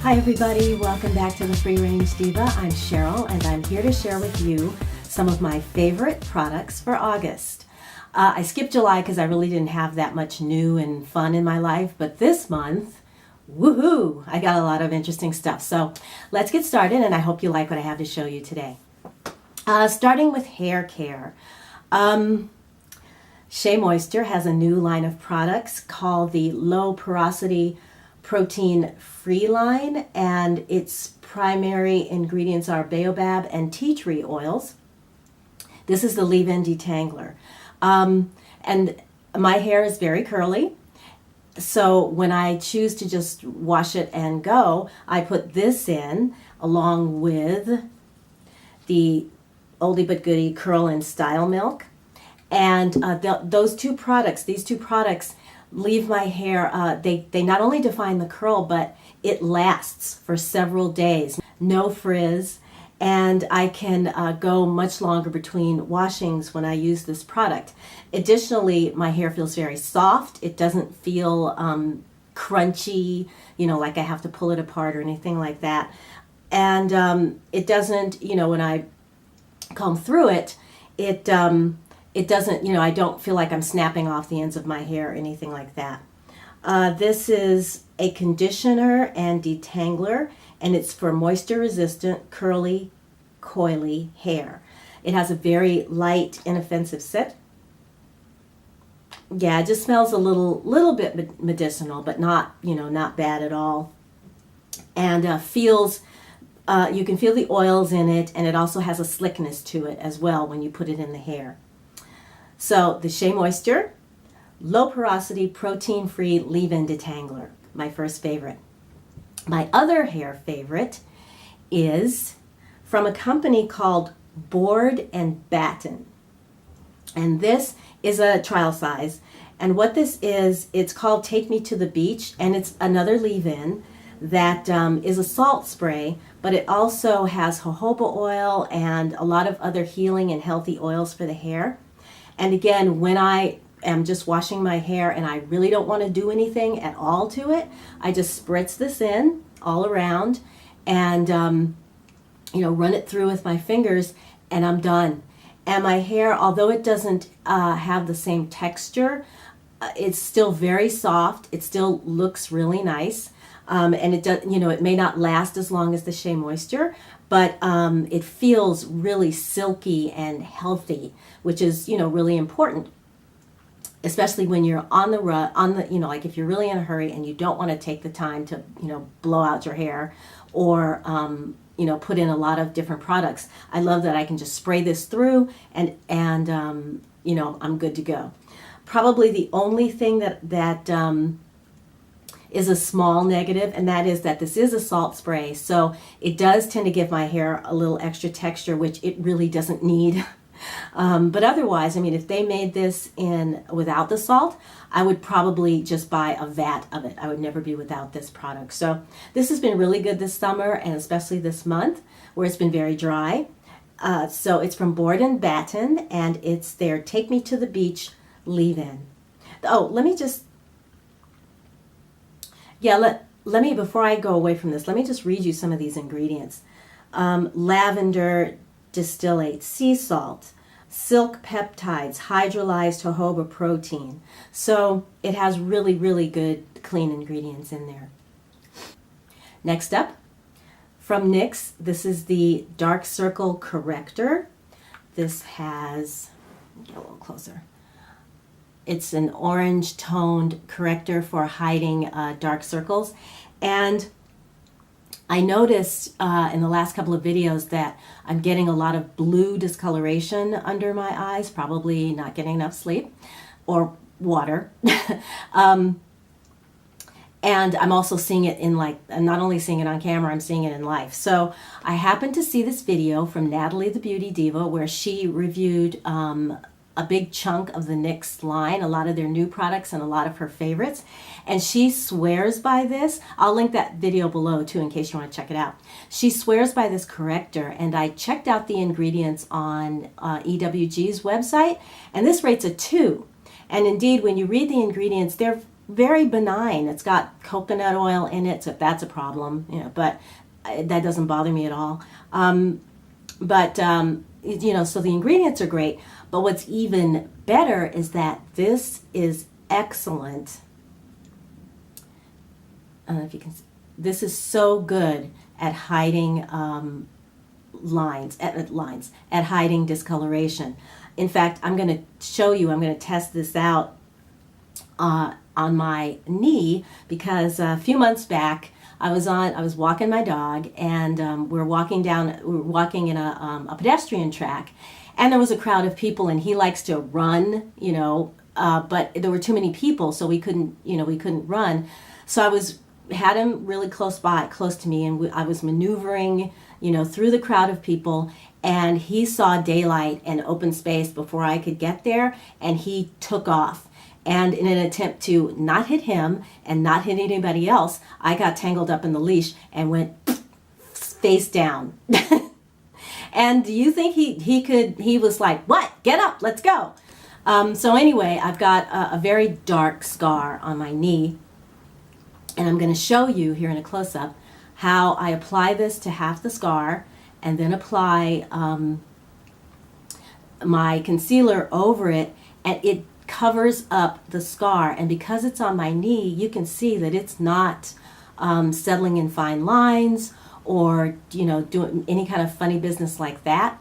Hi everybody, welcome back to the Free Range Diva. I'm Cheryl and I'm here to share with you some of my favorite products for August. I skipped July because I really didn't have that much new and fun in my life, but this month, woohoo, I got a lot of interesting stuff. So let's get started and I hope you like what I have to show you today. Starting with hair care. Shea Moisture has a new line of products called the Low-Porosity protein-free line, and its primary ingredients are baobab and tea tree oils. This is the leave-in detangler. And my hair is very curly, so when I choose to just wash it and go, I put this in along with the oldie but goodie Curl and Style Milk. And these two products leave my hair, they not only define the curl, but it lasts for several days. No frizz, and I can go much longer between washings when I use this product. Additionally, my hair feels very soft. It doesn't feel crunchy, like I have to pull it apart or anything like that. And it doesn't, when I comb through it, it doesn't, I don't feel like I'm snapping off the ends of my hair or anything like that. This is a conditioner and detangler, and it's for moisture-resistant, curly, coily hair. It has a very light, inoffensive scent. Yeah, it just smells a little bit medicinal, but not, not bad at all. And feels, you can feel the oils in it, and it also has a slickness to it as well when you put it in the hair. So the Shea Moisture Low-Porosity protein-free leave-in detangler, my first favorite. My other hair favorite is from a company called Burt and Basin. And this is a trial size. And what this is, it's called Take Me to the Beach, and it's another leave-in that is a salt spray, but it also has jojoba oil and a lot of other healing and healthy oils for the hair. And again, when I am just washing my hair and I really don't want to do anything at all to it, I just spritz this in all around and, run it through with my fingers, and I'm done. And my hair, although it doesn't have the same texture, it's still very soft. It still looks really nice. And it does, it may not last as long as the Shea Moisture, but it feels really silky and healthy, which is, really important, especially when you're on the like if you're really in a hurry and you don't want to take the time to, blow out your hair or, put in a lot of different products. I love that I can just spray this through and I'm good to go. Probably the only thing that is a small negative, and that is that this is a salt spray, so it does tend to give my hair a little extra texture, which it really doesn't need. But otherwise, if they made this without the salt, I would probably just buy a vat of it. I would never be without this product. So this has been really good this summer, and especially this month where it's been very dry. So it's from Burt and Basin, and it's their Take Me to the Beach leave-in. Oh, let me just let me, before I go away from this, let me just read you some of these ingredients. Lavender distillate, sea salt, silk peptides, hydrolyzed jojoba protein. So it has really, really good clean ingredients in there. Next up, from NYX, this is the Dark Circle Corrector. This has, get a little closer. It's an orange toned corrector for hiding dark circles. And I noticed in the last couple of videos that I'm getting a lot of blue discoloration under my eyes, probably not getting enough sleep or water. And I'm also seeing it I'm not only seeing it on camera, I'm seeing it in life. So I happened to see this video from Natalie the Beauty Diva where she reviewed a big chunk of the NYX line, a lot of their new products and a lot of her favorites. And she swears by this. I'll link that video below too in case you want to check it out. She swears by this corrector, and I checked out the ingredients on EWG's website, and this rates a 2. And indeed, when you read the ingredients, they're very benign. It's got coconut oil in it, so if that's a problem, you know, but that doesn't bother me at all. You know, so the ingredients are great, but what's even better is that this is excellent. I don't know if you can see. This is so good at hiding at hiding discoloration. In fact, I'm going to show you, I'm going to test this out on my knee, because a few months back I was walking my dog, and we were walking in a pedestrian track, and there was a crowd of people, and he likes to run, you know, but there were too many people, so we couldn't run. So I had him really close to me, and I was maneuvering, you know, through the crowd of people, and he saw daylight and open space before I could get there, and he took off. And in an attempt to not hit him and not hit anybody else, I got tangled up in the leash and went face down. And do you think he was like, what? Get up, let's go. So anyway, I've got a very dark scar on my knee. And I'm going to show you here in a close-up how I apply this to half the scar, and then apply my concealer over it, and it covers up the scar. And because it's on my knee, you can see that it's not settling in fine lines, or, you know, doing any kind of funny business like that.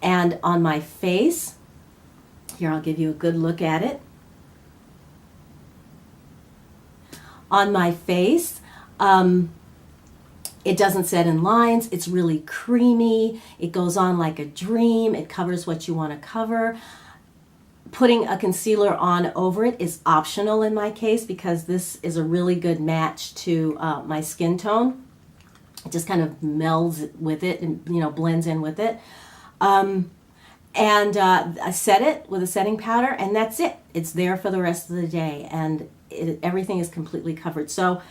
And on my face, here, I'll give you a good look at it. On my face, it doesn't set in lines. It's really creamy. It goes on like a dream. It covers what you want to cover. Putting a concealer on over it is optional in my case, because this is a really good match to my skin tone. It just kind of melds with it and, you know, blends in with it. I set it with a setting powder, and that's it. It's there for the rest of the day, and everything is completely covered. So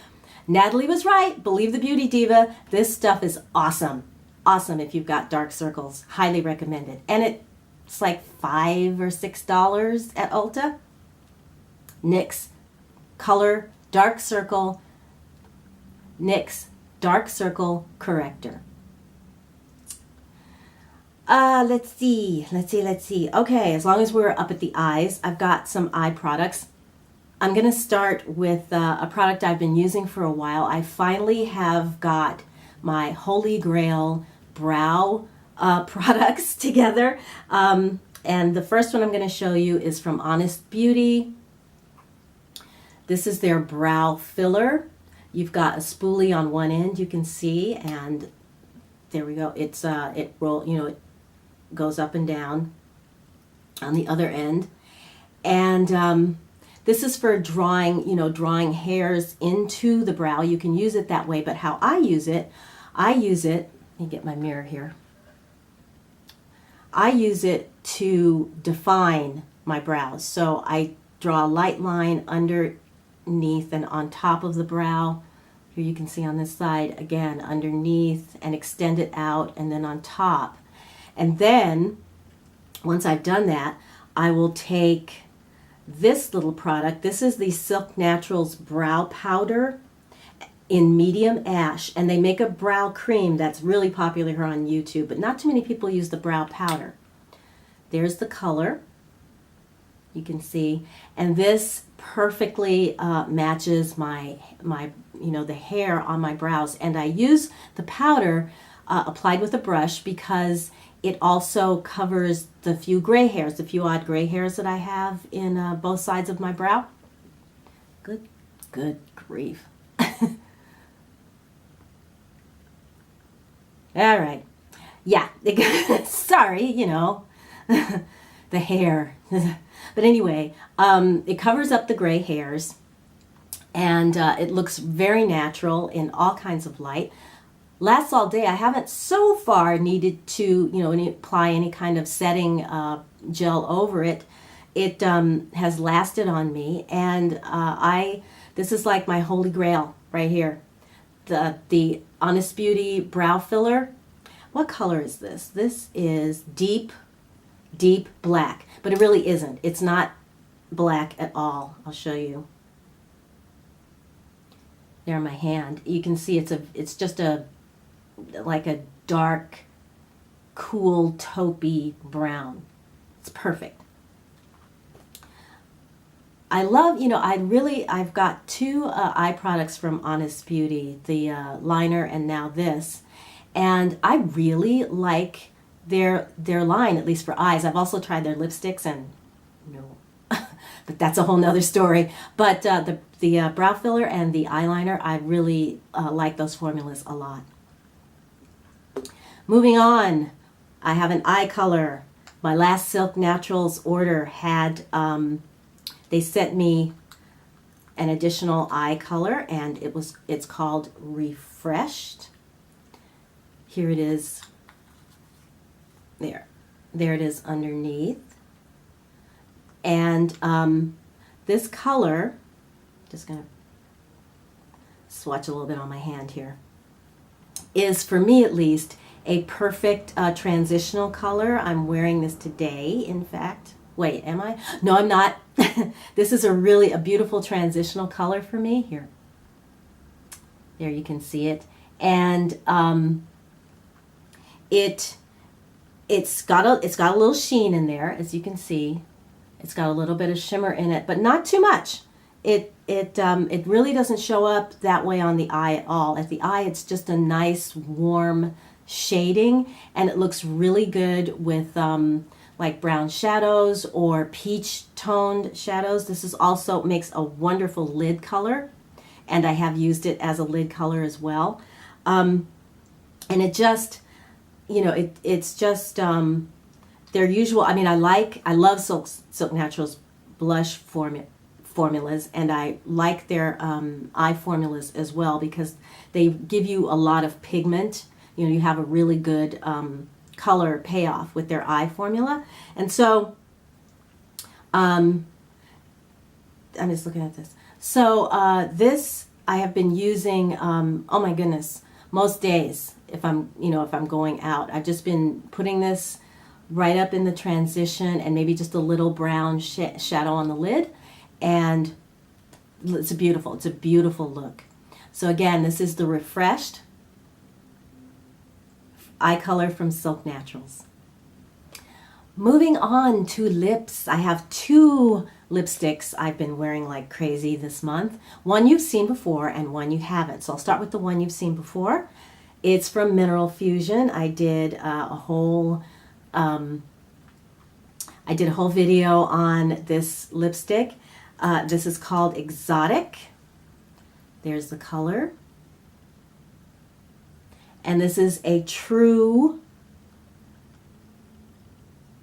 Natalie was right. Believe the beauty diva. This stuff is awesome. Awesome if you've got dark circles. Highly recommended. And it's like $5 or $6 at Ulta. NYX Color Dark Circle. NYX Dark Circle Corrector. Let's see. Okay, as long as we're up at the eyes, I've got some eye products. I'm going to start with a product I've been using for a while. I finally have got my Holy Grail brow products together. And the first one I'm going to show you is from Honest Beauty. This is their brow filler. You've got a spoolie on one end, you can see, and there we go. It's it goes up and down on the other end. And this is for drawing hairs into the brow. You can use it that way, but how I use it, let me get my mirror here. I use it to define my brows. So I draw a light line underneath and on top of the brow. Here you can see on this side, again, underneath, and extend it out, and then on top. And then, once I've done that, I will take this little product. This is the Silk Naturals Brow Powder in medium ash, and they make a brow cream that's really popular here on YouTube, but not too many people use the brow powder. There's the color, you can see, and this perfectly matches my the hair on my brows. And I use the powder applied with a brush because it also covers the few odd gray hairs that I have in both sides of my brow. Good grief. All right. Yeah, sorry, the hair. But anyway, it covers up the gray hairs, and it looks very natural in all kinds of light. Lasts all day. I haven't so far needed to, apply any kind of setting gel over it. It has lasted on me, and this is like my holy grail right here. The Honest Beauty brow filler. What color is this? This is deep black, but it really isn't. It's not black at all. I'll show you. there in my hand. You can see it's just like a dark, cool, taupey brown. It's perfect. I love, I've got two eye products from Honest Beauty, the liner and now this. And I really like their line, at least for eyes. I've also tried their lipsticks and no, but that's a whole nother story. But the brow filler and the eyeliner, I really like those formulas a lot. Moving on, I have an eye color. My last Silk Naturals order had, they sent me an additional eye color, and it's called Refreshed. Here it is. There it is underneath. And this color, just gonna swatch a little bit on my hand here, is, for me at least, a perfect transitional color. I'm wearing this today, in fact. Wait, am I? No, I'm not. This is a beautiful transitional color for me. Here. There, you can see it. And it's got a little sheen in there, as you can see. It's got a little bit of shimmer in it, but not too much. It really doesn't show up that way on the eye at all. At the eye, it's just a nice warm shading, and it looks really good with like brown shadows or peach toned shadows. This is also makes a wonderful lid color, and I have used it as a lid color as well. And it just, it's just their usual. I mean, I love Silk Naturals blush formulas, and I like their eye formulas as well, because they give you a lot of pigment. You have a really good color payoff with their eye formula. And so I'm just looking at this. So this I have been using, oh my goodness, most days if I'm going out. I've just been putting this right up in the transition and maybe just a little brown shadow on the lid, and it's a beautiful look. So again, this is the Refreshed eye color from Silk Naturals. Moving on to lips, I have two lipsticks I've been wearing like crazy this month. One you've seen before and one you haven't. So I'll start with the one you've seen before. It's from Mineral Fusion. I did a whole video on this lipstick. This is called Exotic. There's the color. And this is a true,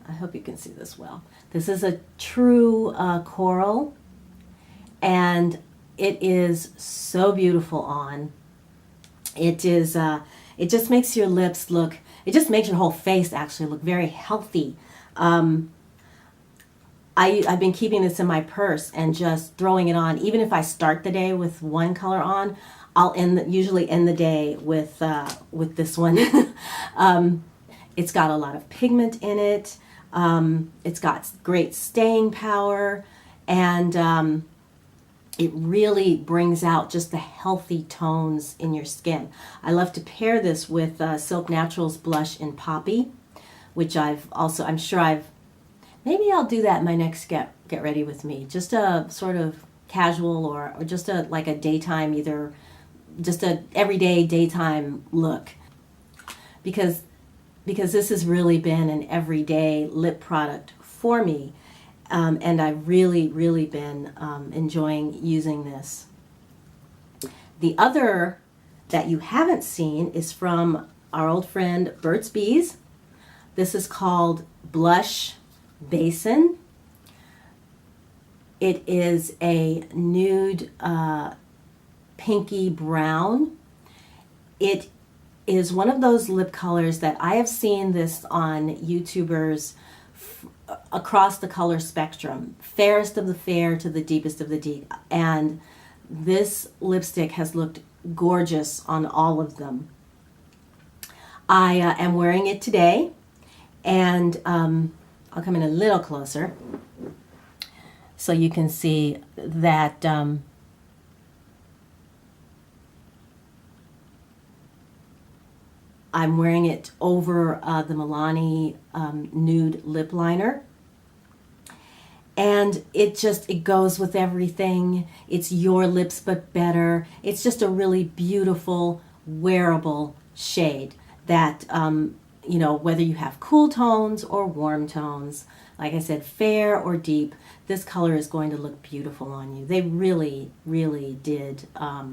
I hope you can see this well. This is a true coral, and it is so beautiful on. It is, it just makes your lips look, it just makes your whole face actually look very healthy. I've been keeping this in my purse and just throwing it on. Even if I start the day with one color on, I'll usually end the day with this one. It's got a lot of pigment in it. It's got great staying power, and it really brings out just the healthy tones in your skin. I love to pair this with Silk Naturals blush in Poppy, which I'm sure maybe I'll do that in my next get ready with me. Just a sort of casual or just like a daytime, either just a everyday daytime look, because this has really been an everyday lip product for me, and I've really been enjoying using this. The other that you haven't seen is from our old friend Burt's Bees. This is called Blush Basin. It is a nude pinky brown. It is one of those lip colors that I have seen this on YouTubers across the color spectrum, fairest of the fair to the deepest of the deep, and this lipstick has looked gorgeous on all of them. I am wearing it today, and I'll come in a little closer so you can see that I'm wearing it over the Milani nude lip liner. And it goes with everything. It's your lips but better. It's just a really beautiful, wearable shade that, you know, whether you have cool tones or warm tones, like I said, fair or deep, this color is going to look beautiful on you. They really, really did a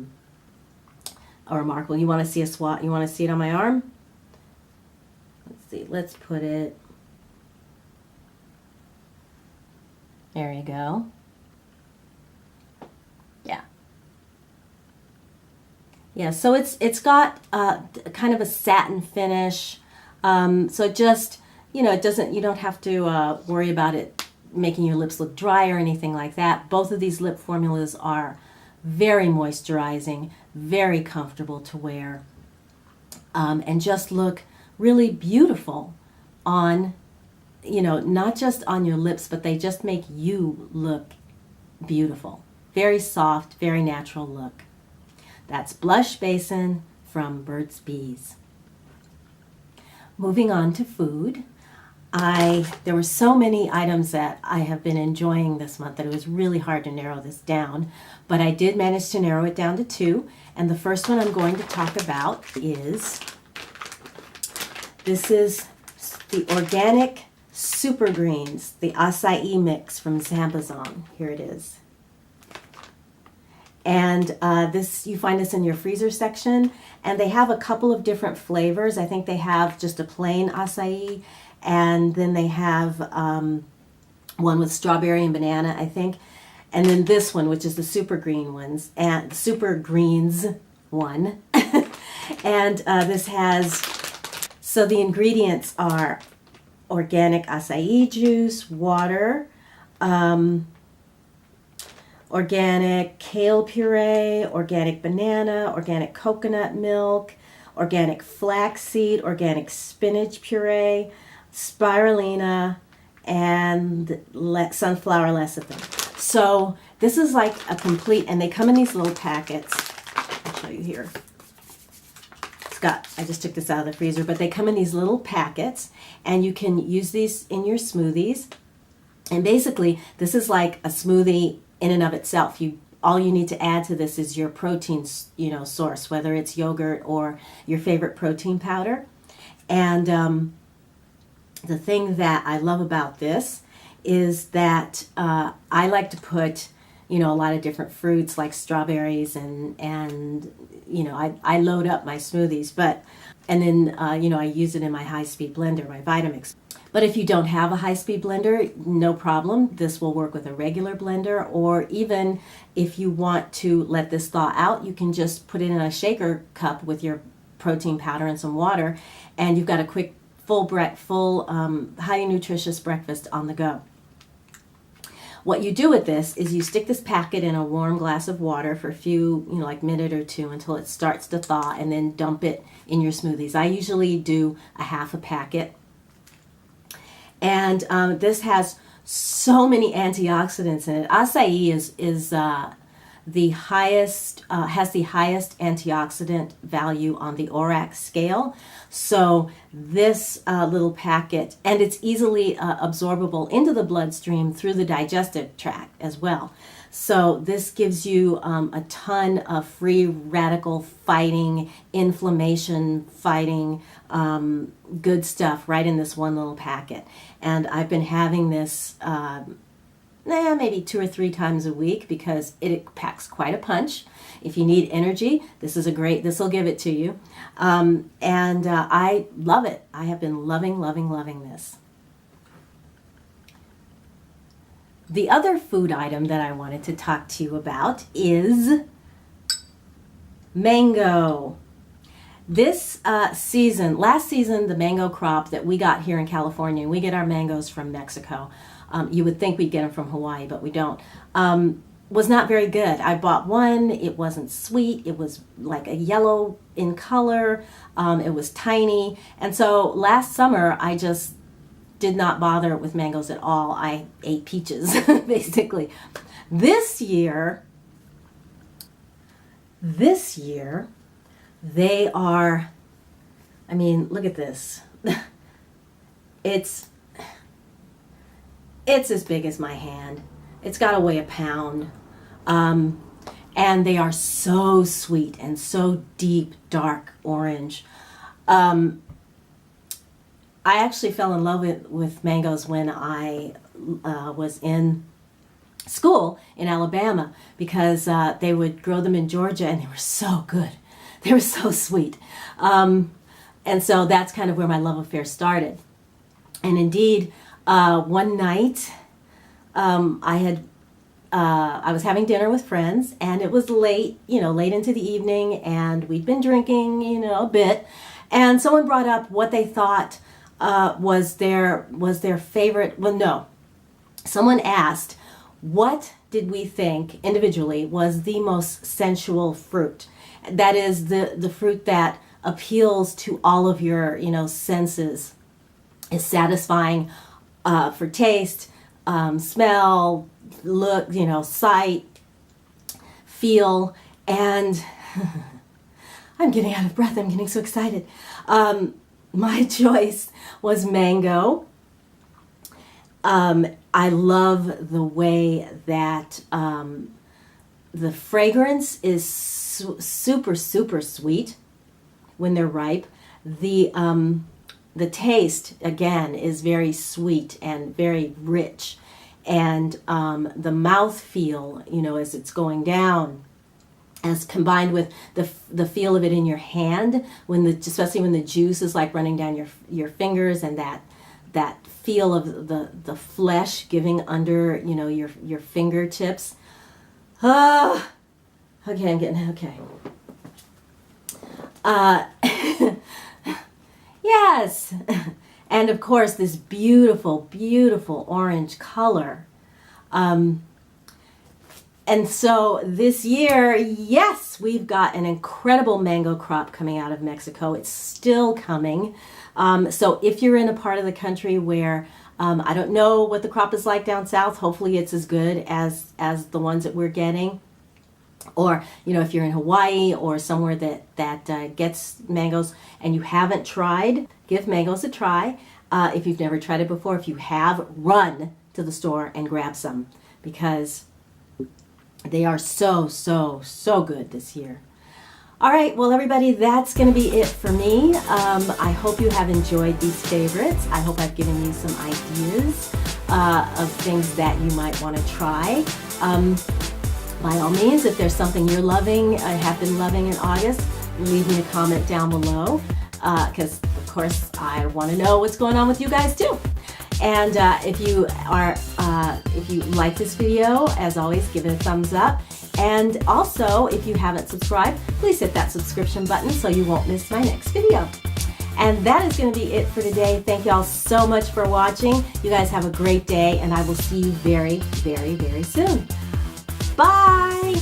remarkable. You want to see a swatch? You want to see it on my arm? Let's see. Let's put it. There you go. Yeah. Yeah, so it's got kind of a satin finish. So it just, you know, you don't have to worry about it making your lips look dry or anything like that. Both of these lip formulas are very moisturizing, very comfortable to wear, and just look really beautiful on, you know, not just on your lips, but they just make you look beautiful. Very soft, very natural look. That's Blush Basin from Burt's Bees. Moving on to food. There were so many items that I have been enjoying this month that it was really hard to narrow this down, but I did manage to narrow it down to 2. And the first one I'm going to talk about is, this is the organic Super Greens, the acai mix from Zambazon. Here it is. And you find this in your freezer section, and they have a couple of different flavors. I think they have just a plain acai, and then they have one with strawberry and banana, I think, and then this one, which is the Super Green ones, and Super Greens one. And this has, so the ingredients are organic acai juice, water, organic kale puree, organic banana, organic coconut milk, organic flaxseed, organic spinach puree, spirulina, and sunflower lecithin. So this is like a complete, and they come in these little packets. I'll show you here. I just took this out of the freezer, but they come in these little packets, and you can use these in your smoothies. And basically, this is like a smoothie in and of itself. All you need to add to this is your protein, you know, source, whether it's yogurt or your favorite protein powder. And the thing that I love about this is that I like to put, you know, a lot of different fruits like strawberries and you know, I load up my smoothies, and then, you know, I use it in my high-speed blender, my Vitamix. But if you don't have a high-speed blender, no problem. This will work with a regular blender, or even if you want to let this thaw out, you can just put it in a shaker cup with your protein powder and some water, and you've got a quick, full, highly nutritious breakfast on the go. What you do with this is you stick this packet in a warm glass of water for a few, you know, like minute or two until it starts to thaw, and then dump it in your smoothies. I usually do a half a packet. And this has so many antioxidants in it. Acai is the highest, has the highest antioxidant value on the ORAC scale. So this little packet, and it's easily absorbable into the bloodstream through the digestive tract as well. So this gives you a ton of free radical fighting, inflammation fighting, good stuff right in this one little packet. And I've been having this maybe 2 or 3 times a week because it packs quite a punch. If you need energy, this will give it to you. And I love it. I have been loving this. The other food item that I wanted to talk to you about is mango. This season, last season, the mango crop that we got here in California, we get our mangoes from Mexico. You would think we'd get them from Hawaii, but we don't. Was not very good. I bought one. It wasn't sweet. It was like a yellow in color. It was tiny. And so last summer, I just did not bother with mangoes at all. I ate peaches, basically. This year, they are, I mean, look at this. It's as big as my hand. It's got to weigh a pound. And they are so sweet and so deep, dark orange. I actually fell in love with mangoes when I was in school in Alabama, because they would grow them in Georgia and they were so good. They were so sweet. And so that's kind of where my love affair started. And indeed, one night I was having dinner with friends, and it was late, late into the evening, and we'd been drinking, a bit, and someone brought up what they thought was their favorite. Well, no, someone asked, what did we think individually was the most sensual fruit? That is the fruit that appeals to all of your, senses, is satisfying for taste, smell, look, sight, feel, and I'm getting out of breath. I'm getting so excited. My choice was mango. I love the way that the fragrance is super, super sweet when they're ripe. The taste, again, is very sweet and very rich. And the mouth feel, as it's going down, as combined with the feel of it in your hand, especially when the juice is like running down your fingers, and that feel of the flesh giving under, your fingertips. Okay, I'm getting, okay. Yes. And of course, this beautiful, beautiful orange color. And so this year, yes, we've got an incredible mango crop coming out of Mexico. It's still coming. So if you're in a part of the country where, I don't know what the crop is like down south, hopefully it's as good as the ones that we're getting. Or, if you're in Hawaii or somewhere that gets mangoes and you haven't tried, give mangoes a try. If you've never tried it before, if you have, run to the store and grab some, because they are so, so, so good this year. All right, well, everybody, that's going to be it for me. I hope you have enjoyed these favorites. I hope I've given you some ideas of things that you might want to try. By all means, if there's something you're loving, have been loving in August, leave me a comment down below, because, of course, I want to know what's going on with you guys, too. And if you like this video, as always, give it a thumbs up. And also, if you haven't subscribed, please hit that subscription button so you won't miss my next video. And that is going to be it for today. Thank y'all so much for watching. You guys have a great day, and I will see you very, very, very soon. Bye!